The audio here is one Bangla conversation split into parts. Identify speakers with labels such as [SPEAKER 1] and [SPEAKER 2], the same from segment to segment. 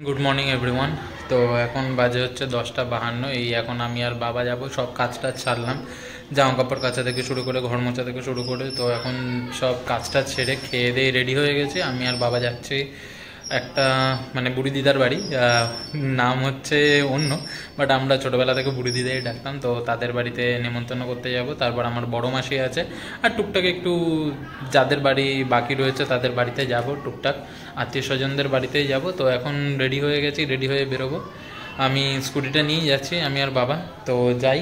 [SPEAKER 1] Good morning everyone. তো এখন বাজে হচ্ছে 10:52। এই এখন আমি আর বাবা যাব, সব কাজটা ছাড়লাম, জামা কাপড় কাচা থেকে শুরু করে ঘর মোছা থেকে শুরু করে। তো এখন সব কাজটা ছেড়ে খেয়ে দিয়ে রেডি হয়ে গেছি। আমি আর বাবা যাচ্ছি একটা মানে বুড়ি দিদার বাড়ি, নাম হচ্ছে অন্য, বাট আমরা ছোটোবেলা থেকে বুড়ি দিদাই ডাকতাম। তো তাদের বাড়িতে নেমন্তন্ন করতে যাব। তারপর আমার বড় মাসি আছে, আর টুকটাক একটু যাদের বাড়ি বাকি রয়েছে তাদের বাড়িতে যাব, টুকটাক আত্মীয় স্বজনদের বাড়িতেই যাব। তো এখন রেডি হয়ে গেছি, রেডি হয়ে বেরোবো। আমি স্কুটিটা নিয়েই যাচ্ছি, আমি আর বাবা। তো যাই,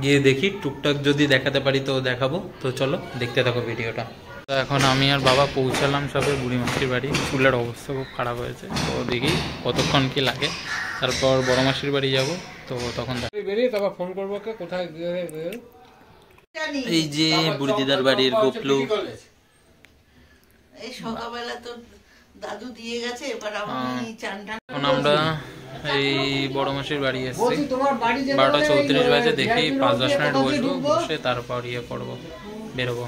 [SPEAKER 1] গিয়ে দেখি টুকটাক যদি দেখাতে পারি তো দেখাবো। তো চলো দেখতে থাকো ভিডিওটা। তো এখন আমি আর বাবা পৌঁছালাম সবে বুড়ি মাসির বাড়ি। চুলের অবস্থা খুব খারাপ হয়েছে, তো দেখি কতক্ষণ কি লাগে। তারপর বড় মাসির বাড়ি যাব। তো তখন বেরিয়ে তারপর ফোন করবো কোথায়। এই যে বুড়ি দিদার বাড়ির গোপলু,
[SPEAKER 2] এই সকালবেলা তো দাদু দিয়ে গেছে, এবার আমি চানটা।
[SPEAKER 1] এখন আমরা এই বড় মাসির বাড়ি এসেছি, 12:34 বাজে। দেখি 5-10 মিনিট বসবো, বসে তারপর করবো, বেরোবো।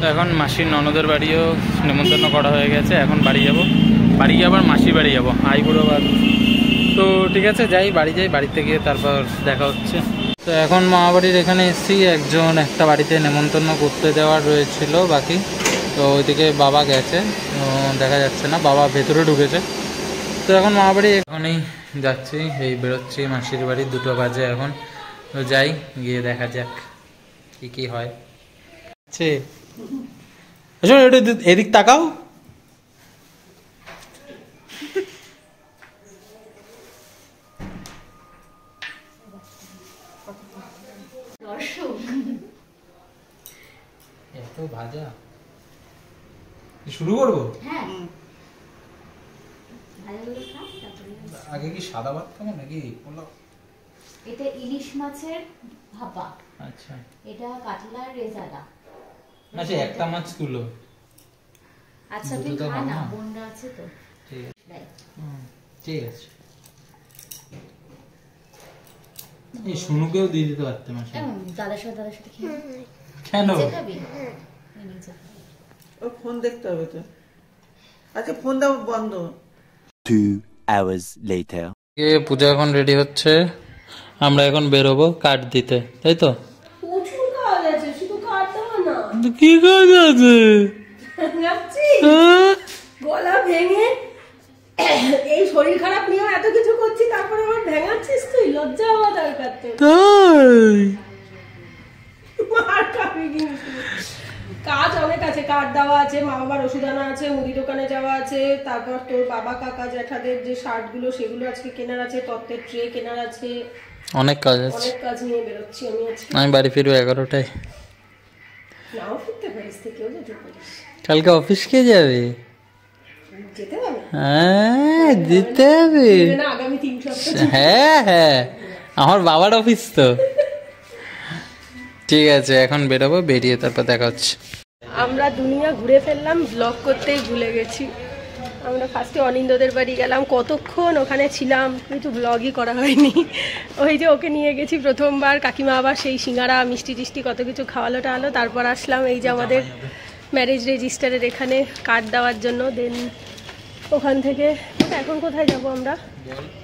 [SPEAKER 1] তো এখন মাসির ননদের বাড়িও নেমন্তন্ন করা হয়ে গেছে। এখন বাড়ি যাব, বাড়ি গিয়ে আবার মাসির বাড়ি যাবো, আইবুড়োবাদ। তো ঠিক আছে, যাই, বাড়ি যাই, বাড়িতে গিয়ে তারপর দেখা হচ্ছে। তো এখন মামাবাড়ির এখানে এসেছি, একটা বাড়িতে নেমন্তন্ন করতে দেওয়ার রয়েছিল বাকি। তো ওইদিকে বাবা গেছে, দেখা যাচ্ছে না, বাবা ভেতরে ঢুকেছে। তো এখন মামাবাড়ি এখনই যাচ্ছি, এই বেরোচ্ছি মাসির বাড়ি, 2টো বাজে এখন। তো যাই, গিয়ে দেখা যাক কি হয়। এদিক তাকাও। এত ভাজা শুরু করবো। আগে কি সাদা ভাত খাবো নাকি পোলাও?
[SPEAKER 3] এটা ইলিশ মাছের ভাপা।
[SPEAKER 1] আচ্ছা,
[SPEAKER 3] এটা কাতলার রেজালা।
[SPEAKER 1] আচ্ছা, একটা মাছ তুলো।
[SPEAKER 3] আচ্ছা তুই খা না, বোনরা আছে তো।
[SPEAKER 1] ঠিক আছে, ঠিক আছে। এই শুনুকেও দিয়ে দিতে পারতে মাসে।
[SPEAKER 3] দাদার সাথে খেয়ে।
[SPEAKER 1] কেন
[SPEAKER 3] খাবি?
[SPEAKER 2] ও ফোন দেখতে হবে তো। আচ্ছা, ফোন দাও বন্ধ।
[SPEAKER 4] 2 hours later.
[SPEAKER 1] পূজা এখন রেডি হচ্ছে, আমরা এখন বেরোবো কাঠ দিতে, তাই তো?
[SPEAKER 3] প্রচুর কাজ আছে, শুধু কাঠ দেবো না।
[SPEAKER 1] কি কাজ আছে?
[SPEAKER 3] গলা ভেঙে এই শরীর খারাপ নিয়ে এত কিছু করছি, তারপরে আমার ভেঙাচ্ছিস তুই? লজ্জা হওয়া দরকার তো।
[SPEAKER 1] তাই
[SPEAKER 3] কাজ অনেক আছে, কাঠ দেওয়া আছে, মা বাবার ওষুধ আনা আছে, মুদি দোকানে যাওয়া আছে, তারপর তোর বাবা কাকা জ্যাঠাদের যে শার্ট গুলো সেগুলো আজকে কেনার আছে, তত্ত্বের ট্রে কেনার আছে,
[SPEAKER 1] অনেক কাজ আছে।
[SPEAKER 3] অনেক কাজ নিয়ে বেরোচ্ছি আমি আজকে।
[SPEAKER 1] আমি বাড়ি ফিরবো 11টায়।
[SPEAKER 3] নাও ফিরতে পারিস, থেকেও যেতে পারিস।
[SPEAKER 1] কালকে অফিস কে যাবে?
[SPEAKER 3] যেতে হবে?
[SPEAKER 1] হ্যাঁ, যেতে হবে
[SPEAKER 3] না, আগামী 3 সপ্তাহ।
[SPEAKER 1] হ্যাঁ, আমার বাবার অফিস তো। ঠিক আছে, এখন বেরোবো, বেরিয়ে তারপর দেখা হচ্ছে।
[SPEAKER 3] আমরা দুনিয়া ঘুরে ফেললাম, ব্লগ করতেই ভুলে গেছি। আমরা ফার্স্টে অনিন্দদের বাড়ি গেলাম, কতক্ষণ ওখানে ছিলাম, কিছু ব্লগই করা হয়নি। ওই যে ওকে নিয়ে গেছি প্রথমবার, কাকিমা আবার সেই সিঙ্গারা মিষ্টি টিষ্টি কত কিছু খাওয়ালো টাওয়ালো। তারপর আসলাম এই যে আমাদের ম্যারেজ রেজিস্টারের এখানে কার্ড দেওয়ার জন্য। দেন ওখান থেকে এখন কোথায় যাব আমরা?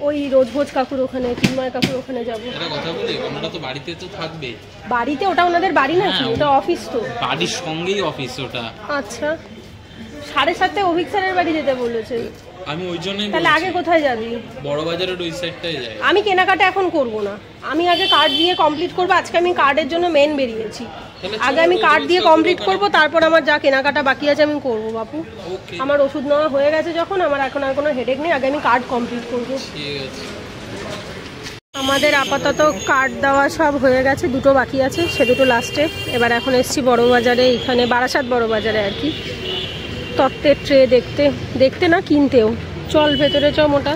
[SPEAKER 3] ওই রোজভোজ কাকুর ওখানে, চিন্ময় কাকুর ওখানে যাবো।
[SPEAKER 1] বাড়িতে তো থাকবে,
[SPEAKER 3] বাড়িতে? ওটা ওনাদের বাড়ি নাকি? ওটা অফিস তো,
[SPEAKER 1] বাড়ির সঙ্গেই অফিস ওটা।
[SPEAKER 3] আচ্ছা, 7:30 অভিক স্যারের বাড়ি যেতে বলেছে।
[SPEAKER 1] আমি ওই জন্যই
[SPEAKER 3] তাহলে আগে কোথায় যাবি?
[SPEAKER 1] বড় বাজারের ওই সাইডটাই যাই।
[SPEAKER 3] আমি কেনাকাটা এখন করব না, আমি আগে কার্ড দিয়ে কমপ্লিট করব। আজকে আমি কার্ডের জন্য মেন বেরিয়েছি, আগে আমি কার্ড দিয়ে কমপ্লিট করব, তারপর আমার যা কেনাকাটা বাকি আছে আমি করব। বাপু, আমার ওষুধ নেওয়া হয়ে গেছে যখন, আমার এখন আর কোনো হেডেক নেই, আগে আমি কার্ড কমপ্লিট করব।
[SPEAKER 1] ঠিক আছে।
[SPEAKER 3] আমাদের আপাতত কার্ড দেওয়া সব হয়ে গেছে, 2টো বাকি আছে, সে 2টো লাস্টে। এবার এখন এসছি বড় বাজারে, এখানে বারাসাত বড় বাজারে আর কি, তত্ত্বের ট্রে দেখতে না কিনতেও। চল ভেতরে, চ মোটা।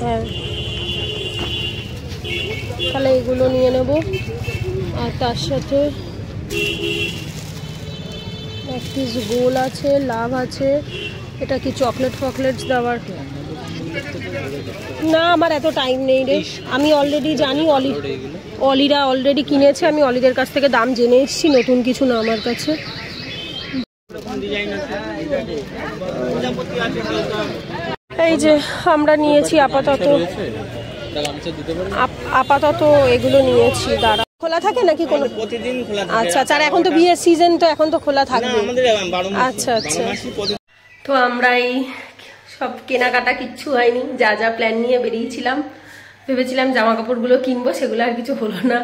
[SPEAKER 3] হ্যাঁ, তাহলে এগুলো নিয়ে নেব, আর তার সাথে এক পিস গোল আছে, লাভ আছে। এটা কি চকলেট ফকলেট দেওয়ার? না, আমার এত টাইম নেই রে। আমি অলরেডি জানি, অলিরা অলরেডি কিনেছে, আমি অলিদের কাছ থেকে দাম জেনে এসেছি, নতুন কিছু না আমার কাছে। এই যে আমরা নিয়েছি আপাতত এগুলো নিয়েছি। দাঁড়া, খোলা থাকে নাকি কোনো?
[SPEAKER 5] প্রতিদিন খোলা থাকে।
[SPEAKER 3] আচ্ছা আচ্ছা, আর এখন তো বিয়ের সিজন, তো এখন তো খোলা থাকবে। আচ্ছা আচ্ছা। তো আমরা এই সব কেনাকাটা কিচ্ছু হয়নি, যা যা প্ল্যান নিয়ে বেরিয়েছিলাম। ভেবেছিলাম জামা কাপড়গুলো কিনবো, সেগুলো আর কিছু হলো না।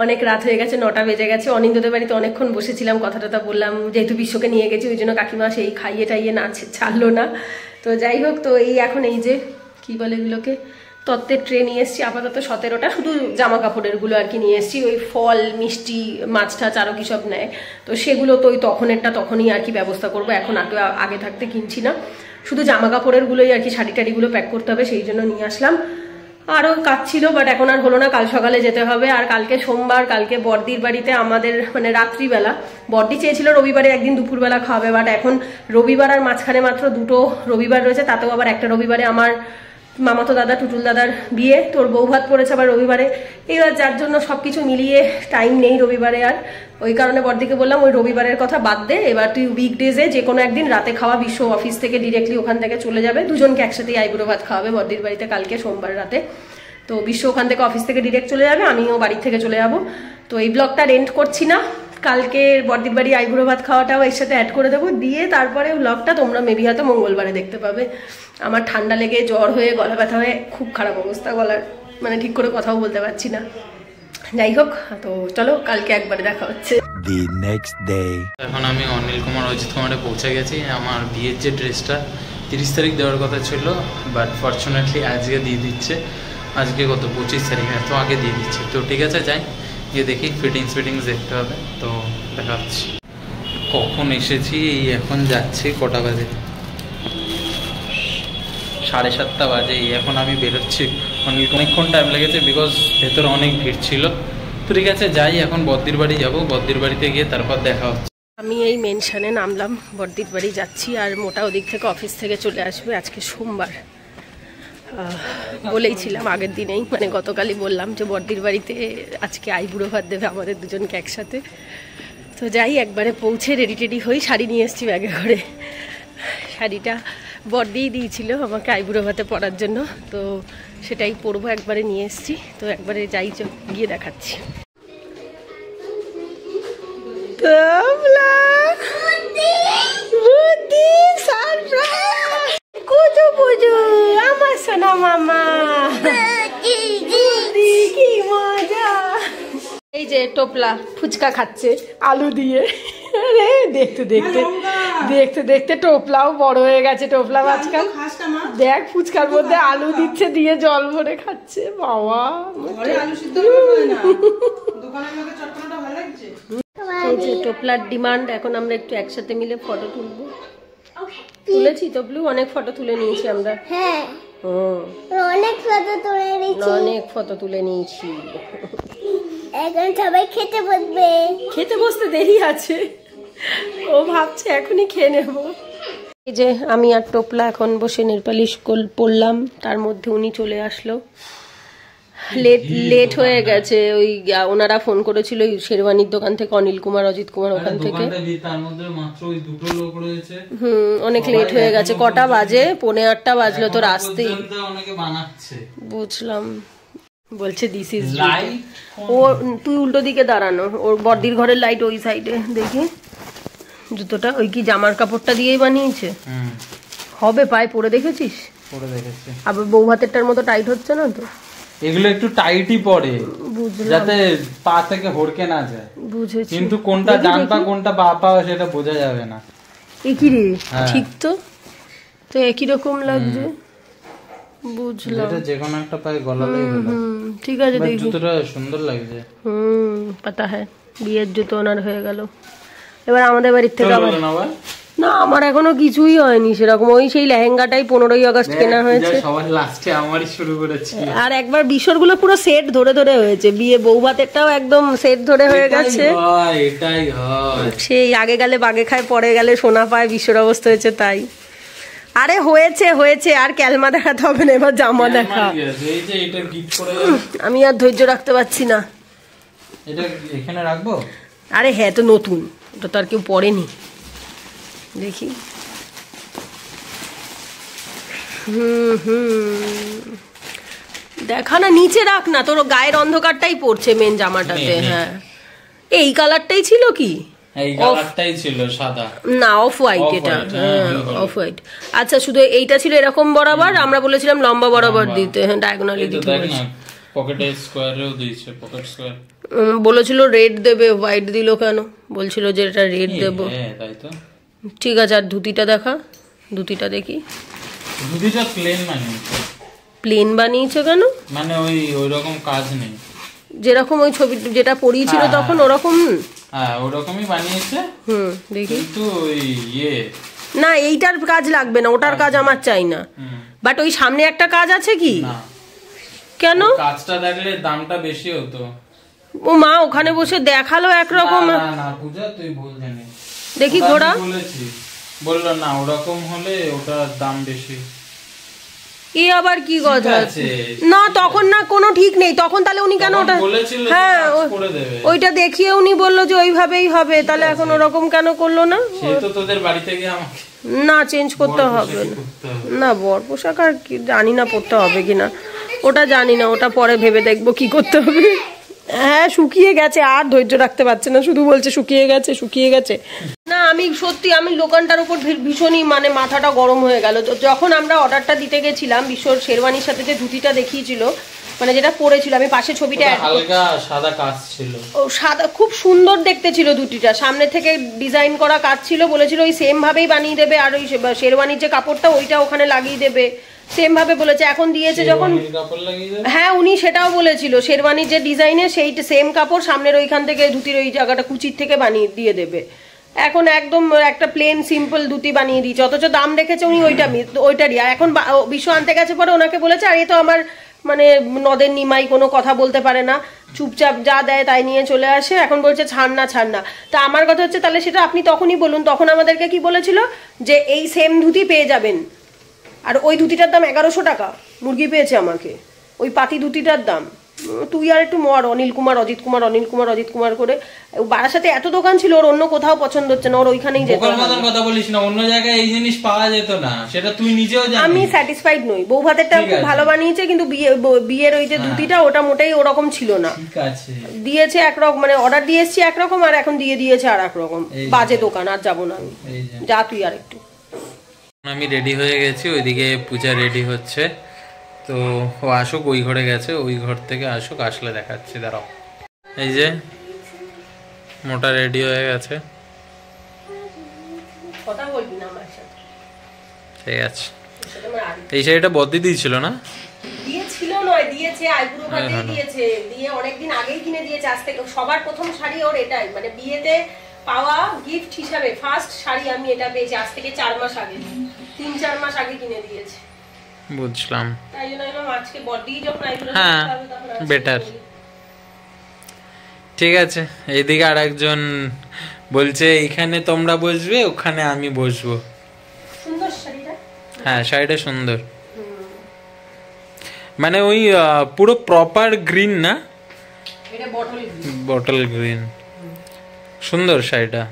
[SPEAKER 3] অনেক রাত হয়ে গেছে, 9টা বেজে গেছে। অনিন্দদের বাড়িতে অনেকক্ষণ বসেছিলাম, কথা টথা বললাম, যেহেতু বিশ্বকে নিয়ে গেছি ওই জন্য কাকিমা সেই খাইয়ে টাইয়ে না ছাড়লো না। তো যাই হোক, তো এই এখন এই যে কি বলে এগুলোকে, তত্ত্বের ট্রে নিয়ে এসেছি আপাতত 17টা, শুধু জামা কাপড়ের গুলো আর কি নিয়ে এসেছি। ওই ফল মিষ্টি মাছ টাছ আরও কি সব নেয়, তো সেগুলো তো ওই তখনেরটা তখনই আর কি ব্যবস্থা করবো, এখন আগে থাকতে কিনছি না। শুধু জামা কাপড়ের গুলোই আর কি, শাড়ি টাড়িগুলো প্যাক করতে হবে, সেই জন্য নিয়ে আসলাম। আরও কাজ ছিল, বাট এখন আর হলো না, কাল সকালে যেতে হবে। আর কালকে সোমবার, কালকে বর্দির বাড়িতে আমাদের মানে রাত্রিবেলা, বর্দি চেয়েছিল রবিবারে একদিন দুপুরবেলা খাওয়াবে, বাট এখন রবিবার আর মাঝখানে মাত্র 2টো রবিবার রয়েছে, তাতেও আবার একটা রবিবারে আমার মামাতো দাদা টুটুল দাদার বিয়ে, তোর বউ ভাত পড়েছে আবার রবিবারে। এইবার যার জন্য সবকিছু মিলিয়ে টাইম নেই রবিবারে আর, ওই কারণে বর্দিকে বললাম ওই রবিবারের কথা বাদ দে, এবার তুই উইকডেজে যে কোনো একদিন রাতে খাওয়া, বিশ্ব অফিস থেকে ডিরেক্টলি ওখান থেকে চলে যাবে, দুজনকে একসাথে আইবুড়ো ভাত খাওয়াবে বর্দির বাড়িতে কালকে সোমবার রাতে। তো বিশ্ব ওখান থেকে অফিস থেকে ডিরেক্ট চলে যাবে, আমিও বাড়ির থেকে চলে যাবো। তো এই ব্লগটা এন্ড করছি না, কালকে বর্দির বাড়ি আইবুড়ো ভাত খাওয়াটাও এর সাথে অ্যাড করে দেবো, দিয়ে তারপরে ব্লগটা তোমরা মেবি হয়তো মঙ্গলবারে দেখতে পাবে। আমার ঠান্ডা লেগে জ্বর হয়ে গলা ব্যথা হয়ে খুব খারাপ অবস্থা, গলার মানে ঠিক করে কথাও বলতে পারছি না। যাই হোক, তো চলো কালকে একবারে দেখা হচ্ছে।
[SPEAKER 4] The next day.
[SPEAKER 1] এখন আমি অনিল কুমার অজিত কুমারে পৌঁছে গেছি। আমার বিয়ের যে ড্রেসটা 30 তারিখ দেওয়ার কথা ছিল, বাট ফরচুনেটলি আজকে দিয়ে দিচ্ছে। আজকে কত 25 তারিখ, এত আগে দিয়ে দিচ্ছে। তো ঠিক আছে, যাই গিয়ে দেখি, ফিটিংস দেখতে হবে। তো দেখা হচ্ছে। কখন এসেছি, এই এখন যাচ্ছি, কটা বাজে? 7:30 বাজে। এখন আমি বেরোচ্ছি। অনেকক্ষণ টাইম লেগেছে, বিকজ ভেতরে অনেক ভিড় ছিল। তো ঠিক আছে, যাই, এখন বদ্দির বাড়ি যাবো। বদ্দির বাড়িতে গিয়ে তারপর দেখা হচ্ছে।
[SPEAKER 3] আমি এই মেনশনে নামলাম, বর্দির বাড়ি যাচ্ছি, আর মোটা ওদিক থেকে অফিস থেকে চলে আসবে। আজকে সোমবার, বলেইছিলাম আগের দিনেই, মানে গতকালই বললাম যে বর্দির বাড়িতে আজকে আইবুড়ো ভাত দেবে আমাদের দুজনকে একসাথে। তো যাই, একবারে পৌঁছে রেডি টেডি হই। শাড়ি নিয়ে এসেছি ব্যাগে করে, শাড়িটা বর্দিই দিয়েছিল আমাকে আইবুড়ো ভাতে পরার জন্য, তো সেটাই পরবো, একবারে নিয়ে এসেছি। তো একবারে যাই, গিয়ে দেখাচ্ছি। আমার সোনা মামা, কি মজা। এই যে টোপলা ফুচকা খাচ্ছে আলু দিয়ে। আরে দেখতে দেখতে দেখতে দেখতে টোপলাও বড় হয়ে গেছে। টোপলা আজকাল দেখ ফুচকার মধ্যে আলু দিচ্ছে, দিয়ে জল ভরে খাচ্ছে। বাবা, এই যে টোপলার ডিমান্ড। এখন আমরা একটু একসাথে মিলে ফটো তুলবো। তুলেছি তো ব্লু, অনেক ফটো তুলে নিয়েছি আমরা।
[SPEAKER 6] হ্যাঁ, অনেক ফটো তুলে নিয়েছি। এখন সবাই খেতে বসবে।
[SPEAKER 3] খেতে বসতে দেরি আছে, ও ভাবছে এখনই খেয়ে নেব। এই যে আমি আর টোপলা এখন বসে নেলপালিশ পরলাম, তার মধ্যে উনি চলে আসলো। লেট হয়ে গেছে, ওই ওনারা ফোন করেছিল শেরওয়ানির দোকান থেকে, অনিল কুমার অজিত কুমার ওখান থেকে। অনেক লেট হয়ে গেছে। কটা বাজে? 7:45 বাজলো তোর আসতেই। বুঝলাম। বলছে দিস ইজ লাইট। ও তুই উল্টো দিকে দাঁড়ানো, ওর বর্দির ঘরের লাইট ওই সাইডে। দেখি জুতোটা ওই কি জামার কাপড়টা দিয়েই বানিয়েছে হবে? পায়ে পরে দেখেছিস?
[SPEAKER 1] পরে দেখেছি।
[SPEAKER 3] আবার বউ হাতেরটার মতো টাইট হচ্ছে না তো?
[SPEAKER 1] এগুলো একটু টাইটই পড়ে, যাতে পা থেকে হড়কে না যায়।
[SPEAKER 3] বুঝেছি,
[SPEAKER 1] কিন্তু কোনটা ডান পা কোনটা বাঁ পা সেটা বোঝা যাবে না।
[SPEAKER 3] একই রে, ঠিক তো। তো একই রকম লাগছে, বুঝলাম।
[SPEAKER 1] এটা যে কোনো একটা পায়ে গলালেই হলো।
[SPEAKER 3] ঠিক আছে, দেখি।
[SPEAKER 1] জুতোটা সুন্দর লাগছে।
[SPEAKER 3] পাতা হ্যাঁ, বিয়ের জুতো ওনার হয়ে গেল। এবার আমাদের বাড়ির থেকে না, আমার এখনো কিছুই হয়নি সেরকম। ওই সেই লেহেঙ্গাটাই 15ই আগস্ট কেনা হয়েছে।
[SPEAKER 1] সবার লাস্টে আমারই শুরু করেছি।
[SPEAKER 3] আর একবার বিশরগুলো পুরো সেট ধরে ধরে হয়েছে। বিয়ে বউ ভাতেরটাও একদম সেট ধরে হয়ে গেছে।
[SPEAKER 1] এটাই হয়,
[SPEAKER 3] সেই আগে গেলে বাগে খায়, পরে গেলে সোনা পায়, বিশ্বর অবস্থা হয়েছে তাই। আরে হয়েছে হয়েছে, আর ক্যালমা দেখাতে হবে না, এবার জামা দেখা। আমি আর ধৈর্য রাখতে পারছি না।
[SPEAKER 1] এটা এখানে রাখবো?
[SPEAKER 3] আরে হ্যাঁ, তো নতুন, ওটা তো আর কেউ পরেনি। দেখি দেখা না, নিচে রাখ না, তোর গায়ের অন্ধকারটাই পড়ছে মেন জামাটাতে। হ্যাঁ এই কালারটাই ছিল কি?
[SPEAKER 1] এই কালারটাই ছিল সাদা
[SPEAKER 3] না, অফ হোয়াইট। এটা অফ হোয়াইট। আচ্ছা শুধু এইটা ছিল এরকম বরাবর, আমরা বলেছিলাম লম্বা বরাবর দিতে। হ্যাঁ ডায়াগোনালি দিতে বলেছি।
[SPEAKER 1] পকেটে স্কয়ারেও দিয়েছে, পকেট স্কয়ার।
[SPEAKER 3] বলেছিল রেড দেবে, হোয়াইট দিল কেন? বলছিল যে এটা রেড দেবো।
[SPEAKER 1] হ্যাঁ তাই তো।
[SPEAKER 3] ঠিক আছে, আর ধুতিটা দেখা, ধুতিটা দেখি।
[SPEAKER 1] ধুতিটা প্লেন বানিয়েছে।
[SPEAKER 3] প্লেন বানিয়েছে কেন?
[SPEAKER 1] মানে ওই রকম কাজ নেই,
[SPEAKER 3] যেরকম ওই ছবি যেটা পরিয়েছিল তখন ওরকম।
[SPEAKER 1] হ্যাঁ ওরকমই বানিয়েছে।
[SPEAKER 3] দেখি।
[SPEAKER 1] কিন্তু ওই
[SPEAKER 3] না এইটার কাজ লাগবে না, ওটার কাজ আমার চাই না। বাট ওই সামনে একটা কাজ আছে কি?
[SPEAKER 1] না।
[SPEAKER 3] কেন?
[SPEAKER 1] কাজটা দেখলে দামটা বেশি হতো।
[SPEAKER 3] ও মা ওখানে বসে দেখালো একরকম।
[SPEAKER 1] না না পূজা তুই ভুল জানিস।
[SPEAKER 3] দেখি ঘোড়া
[SPEAKER 1] বলেছি, বললো না ওরকম হলে ওটার দাম বেশি।
[SPEAKER 3] এ আবার কি কথা? না তখন না কোনো ঠিক নেই, তখন তাহলে উনি কেন ওটা? হ্যাঁ ওইটা দেখিয়ে উনি বললো যে ওইভাবেই হবে, তাহলে এখন ওরকম কেন করলো না?
[SPEAKER 1] সে তো তোদের বাড়িতে গিয়ে আমাকে
[SPEAKER 3] না চেঞ্জ করতে হবে না। বর পোশাক আর কি জানি না পরতে হবে কিনা, ওটা জানি না, ওটা পরে ভেবে দেখবো কি করতে হবে। হ্যাঁ শুকিয়ে গেছে, আর ধৈর্য রাখতে পারছে না, শুধু বলছে শুকিয়ে গেছে শুকিয়ে গেছে। না আমি সত্যি আমি দোকানটার উপর ভীষণই মানে মাথাটা গরম হয়ে গেল। যখন আমরা অর্ডারটা দিতে গেছিলাম, বিশ্বর শেরওয়ানির সাথে যে ধুতিটা দেখিয়েছিল, মানে যেটা পরেছিল, আমি পাশে ছবিটা
[SPEAKER 1] হালকা সাদা কাজ ছিল,
[SPEAKER 3] ও সাদা খুব সুন্দর দেখতে ছিল ধুতিটা, সামনে থেকে ডিজাইন করা কাজ ছিল। বলেছিল ওই সেম ভাবেই বানিয়ে দেবে, আর ওই শেরওয়ানির যে কাপড়টা ওইটা ওখানে লাগিয়ে দেবে, সেম ভাবে বলেছে। এখন দিয়েছে যখন, হ্যাঁ উনি সেটাও বলেছিল শেরওয়ানির যে ডিজাইনে সেই সেম কাপড় সামনের ওইখান থেকে ধুতির ওই জায়গাটা কুচির থেকে বানিয়ে দিয়ে দেবে। এখন একদম একটা প্লেন সিম্পল ধুতি বানিয়ে দিয়েছে, অথচ দাম রেখেছে উনি ওইটারই। আর এখন বিশ্ব আনতে গেছে পরে ওনাকে বলেছে আর এ তো আমার মানে নদের নিমাই, কোনো কথা বলতে পারে না, চুপচাপ যা দেয় তাই নিয়ে চলে আসে। এখন বলছে ছাড় না ছাড় না। তা আমার কথা হচ্ছে তাহলে সেটা আপনি তখনই বলুন, তখন আমাদেরকে কি বলেছিল যে এই সেম ধুতি পেয়ে যাবেন, আর ওই ধুতিটার দাম 1100 টাকা মুরগি পেয়েছে আমাকে, ওই পাতি ধুতিটার দাম। তুই আর একটু মর, অনিল কুমার অজিত কুমার অনিল কুমার অজিত কুমার করে। বারাসাতে এত দোকান ছিল, ওর অন্য কোথাও পছন্দ হচ্ছে না, ওর ওইখানেই যেতে হবে।
[SPEAKER 1] কথা বলিস না, অন্য জায়গায় এই জিনিস পাওয়া যেত না, সেটা তুই নিজেও জানিস।
[SPEAKER 3] আমি স্যাটিসফাইড নই, বউ ভাতেরটা খুব ভালো বানিয়েছে, কিন্তু বিয়ের ওই যে ধুতিটা ওটা মোটেই ওরকম ছিল না।
[SPEAKER 1] ঠিক আছে
[SPEAKER 3] দিয়েছে একরকম, মানে অর্ডার দিয়ে এসেছি একরকম, আর এখন দিয়ে দিয়েছে আর একরকম। বাজে দোকান, আর যাবো না আমি। যা তুই আর একটু।
[SPEAKER 1] আমি রেডি হয়ে গেছি, ওইদিকে পূজা রেডি হচ্ছে, তো ও আসুক, ওই ঘরে গেছে, ওই ঘর থেকে আসুক, আসলে দেখাচ্ছি। দাঁড়াও, এই যে মোটা রেডি হয়ে গেছে,
[SPEAKER 3] কথা বলবি না আমার সাথে?
[SPEAKER 1] ঠিক আছে। এই শাড়িটা বদ্দি দিয়েছিল না?
[SPEAKER 3] দিয়েছিল নয়, দিয়েছে আইবুড়ো ভাতেই দিয়েছে, দিয়ে অনেকদিন আগেই কিনে দিয়েছে। আজ থেকে সবার প্রথম শাড়ি ওর এটাই, মানে বিয়েতে পাওয়া গিফট হিসাবে ফার্স্ট শাড়ি আমি এটা পেয়েছি, আজ থেকে 4 মাস আগে, 3-4 মাস আগে কিনে দিয়েছে।
[SPEAKER 1] বুঝলাম,
[SPEAKER 3] তাই জন্য আজকে বডি যখন আইবুড়ো
[SPEAKER 1] হ্যাঁ বেটার। ঠিক আছে, এইদিকে আর একজন বলছে এইখানে তোমরা বসবে, ওখানে আমি বসবো।
[SPEAKER 3] সুন্দর শাড়িটা,
[SPEAKER 1] হ্যাঁ শাড়িটা সুন্দর, মানে ওই পুরো প্রপার গ্রিন না,
[SPEAKER 3] এটা বটল গ্রিন,
[SPEAKER 1] বটল গ্রিন, সুন্দর শাড়িটা।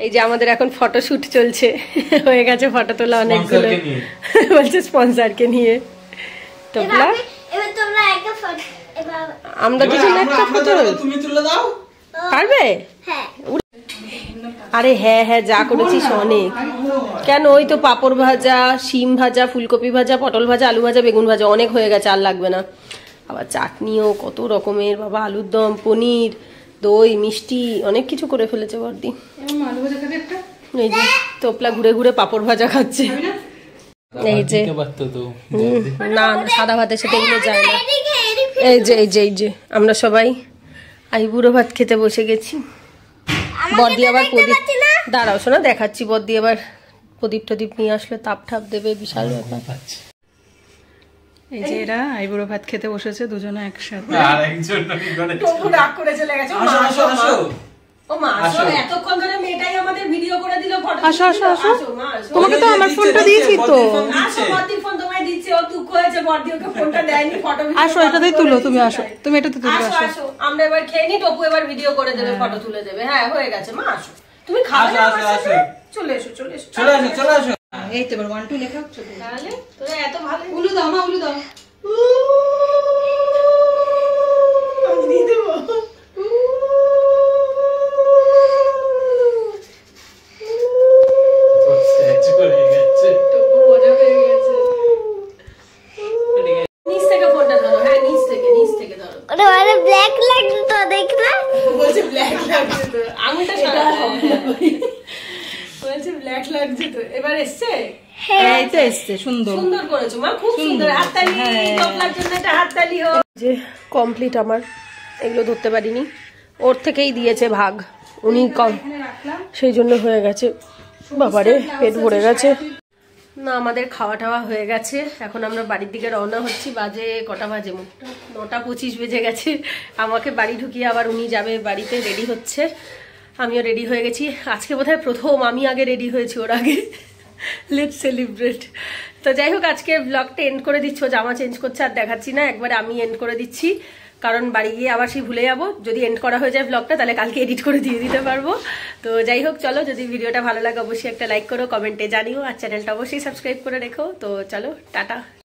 [SPEAKER 3] এই যে আমাদের এখন ফটোশুট চলছে, হয়ে গেছে ফটো তোলা অনেকগুলো, বলছে স্পন্সরকে নিয়ে। তোমরা
[SPEAKER 6] এবার তোমরা একটা ফটো,
[SPEAKER 3] আমরা দুজন একটা ফটো
[SPEAKER 1] তুমি তুলে দাও,
[SPEAKER 3] পারবে?
[SPEAKER 6] হ্যাঁ
[SPEAKER 3] আরে হ্যাঁ হ্যাঁ, যা করেছিস অনেক। কেন, ওই তো পাঁপড় ভাজা, শিম ভাজা, ফুলকপি ভাজা, পটল ভাজা, আলু ভাজা, বেগুন ভাজা, অনেক হয়ে গেছে, আর লাগবে না। আবার চাটনিও কত রকমের বাবা, আলুর দম, পনির, দই, মিষ্টি, অনেক কিছু করে ফেলেছে বর্দি। এই যে তোপলা ঘুরে ঘুরে পাঁপড় ভাজা খাচ্ছে। এই যে না সাদা ভাতের সাথে এগুলো যায় না। এই যে এই যে এই যে আমরা সবাই আইবুড়ো ভাত খেতে বসে গেছি। বর্দি আবার প্রদীপ, দাঁড়াও শোনা দেখাচ্ছি, বর্দি আবার প্রদীপ টদীপ নিয়ে আসলে তাপ ঠাপ দেবে, বিশাল ব্যাপার।
[SPEAKER 5] এই যে এরা আইবুড়ো ভাত খেতে বসেছে দুজনে একসাথে।
[SPEAKER 3] টপু রাগ করে চলে গেছে। ও মা আসো, এতক্ষণ ধরে মেয়েটাই আমাদের ভিডিও করে দিল, ফটো।
[SPEAKER 5] আসো আসো আসো, তোমাকে তো আমার ফোনটা দিয়েছি তো।
[SPEAKER 3] আসো, বর্দি ফোন তোমায় দিচ্ছে, ও দুঃখ হয়েছে বর্দি ওকে ফোনটা দেয়নি, ফটো।
[SPEAKER 5] আসো এটাতেই তুলো, তুমি আসো, তুমি এটাতে তুলো।
[SPEAKER 3] আসো আসো, আমরা এবার খেয়ে নি, টপু এবার ভিডিও করে দেবে, ফটো তুলে দেবে। হ্যাঁ হয়ে গেছে মা, আসো তুমি খাবে না? চলে এসো চলে এসো চলে এসো চলে এসো।
[SPEAKER 5] এই তো এবার 1 2 লেখা ছোট
[SPEAKER 3] তাহলে তোরা এত ভালো
[SPEAKER 5] উলু দাও মা উলু দাও
[SPEAKER 3] আমি দিয়ে দেবো। তবু মজা পেয়ে গেছে। নিচ থেকে ফোনটা ধরো, হ্যাঁ নিচ থেকে ধরো।
[SPEAKER 6] ওটা মানে ব্ল্যাক লাগছে তো দেখলা
[SPEAKER 3] বলছে ব্ল্যাক লাগছে তো, আঙুলটা সারা বলছে ব্ল্যাক লাগছে তো। এবার এসছে,
[SPEAKER 5] এই তো এসছে সুন্দর
[SPEAKER 3] সুন্দর করেছো মা, খুব সুন্দর। হাততালি, তোপলার জন্য একটা হাততালি হোক। যে কমপ্লিট আমার, এগুলো ধরতে পারিনি, ওর থেকেই দিয়েছে ভাগ উনি কম, সেই জন্য হয়ে গেছে। বাবারে পেট ভরে গেছে। না আমাদের খাওয়া টাওয়া হয়ে গেছে, এখন আমরা বাড়ির দিকে রওনা হচ্ছি। বাজে কটা বাজে? 9:25 বেজে গেছে। আমাকে বাড়ি ঢুকিয়ে আবার উনি যাবে বাড়িতে, রেডি হচ্ছে, আমিও রেডি হয়ে গেছি। আজকে বোধহয় প্রথম আমি আগে রেডি হয়েছি ওর আগে। Let's celebrate. তো যাই হোক, আজকে ব্লগটা এন্ড করে দিচ্ছ, জামা চেঞ্জ করছে আর দেখাচ্ছি না, একবারে আমি এন্ড করে দিচ্ছি, কারণ বাড়ি গিয়ে আবার সেই ভুলে যাবো। যদি এন্ড করা হয়ে যায় ব্লগটা, তাহলে কালকে এডিট করে দিয়ে দিতে পারবো। তো যাই হোক, চলো, যদি ভিডিওটা ভালো লাগে অবশ্যই একটা লাইক করো, কমেন্টে জানিও, আর চ্যানেলটা অবশ্যই সাবস্ক্রাইব করে রেখো। তো চলো, টাটা।